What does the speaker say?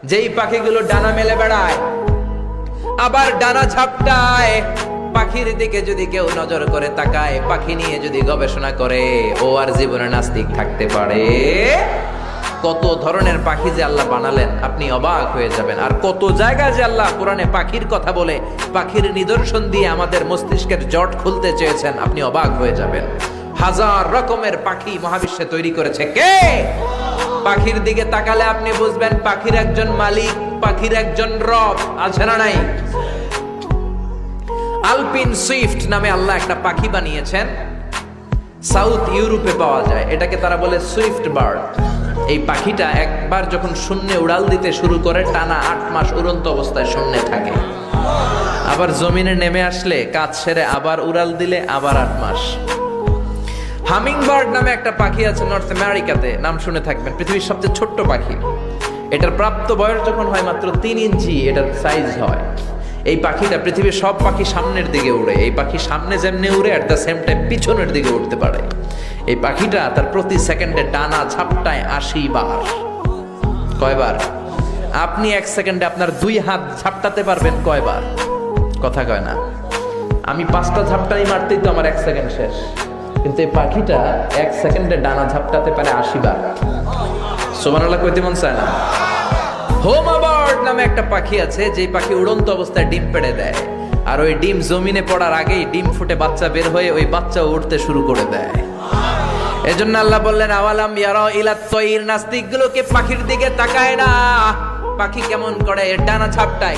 যেই পাখিগুলো ডানা মেলে বেড়ায় আবার ডানা ঝাপটায়, পাখির দিকে যদি কেউ নজর করে তাকায়, পাখি নিয়ে যদি গবেষণা করে, ও আর জীবনে নাস্তিক থাকতে পারে? কত ধরনের পাখি যে আল্লাহ বানালেন, আপনি অবাক হয়ে যাবেন। আর কত জায়গায় যে আল্লাহ কোরআনে পাখির কথা বলে, পাখির নিদর্শন দিয়ে আমাদের মস্তিষ্কের জট খুলতে চেয়েছেন, আপনি অবাক হয়ে যাবেন। হাজার রকমের পাখি মহাবিশ্বে তৈরি করেছে কে? পাখির দিকে তাকালে আপনি বুঝবেন পাখির একজন মালিক, পাখির একজন রব আছে না নাই? আলপিন সুইফট নামে আল্লাহ একটা পাখি বানিয়েছেন, সাউথ ইউরোপে পাওয়া যায়। এটাকে তারা বলে সুইফট বার্ড। এই পাখিটা একবার যখন শূন্যে উড়াল দিতে শুরু করে, টানা 8 মাস উড়ন্ত অবস্থায় শূন্যে থাকে। আবার জমিনে নেমে আসলে কাজ সেরে আবার উড়াল দিলে আবার 8 মাস। হামিং বার্ড নামে একটা পাখি আছে নর্থ আমেরিকাতে, নাম শুনে থাকবেন। পৃথিবীর সবচেয়ে ছোট্ট পাখি। এটার প্রাপ্ত বয়স যখন হয় মাত্র 3 ইঞ্চি এটার সাইজ হয়। এই পাখিটা পৃথিবীর সব পাখি সামনের দিকে উড়ে, এই পাখি সামনে যেমনি উড়ে অ্যাট দ্য সেম টাইম পিছনের দিকে উঠতে পারে। এই পাখিটা তার প্রতি সেকেন্ডে ডানা ঝাপটায় 80 বার। কয়বার? আপনি 1 সেকেন্ডে আপনার 2 হাত ঝাপটাতে পারবেন কয়বার? কথা কয় না। আমি 5টা ঝাপটাই মারতেই তো আমার 1 সেকেন্ড শেষ, কিন্তু এই পাখিটা 1 সেকেন্ডে ডানা ঝাপটাতে পারে 80 বার। সুবহানাল্লাহ কইতে মন চায় না? হোমা বার্ড নামে একটা পাখি আছে, যে পাখি উড়ন্ত অবস্থায় ডিম পেড়ে দেয়, আর ওই ডিম জমিনে পড়ার আগেই ডিম ফুটে বাচ্চা বের হয়ে ওই বাচ্চা উড়তে শুরু করে দেয়। এজন্য আল্লাহ বললেন আওয়ালাম ইয়ারা ইলাত তায়র, নাস্তিকগুলোকে পাখির দিকে তাকায় না, পাখি কেমন করে ডানা ঝাপটায়।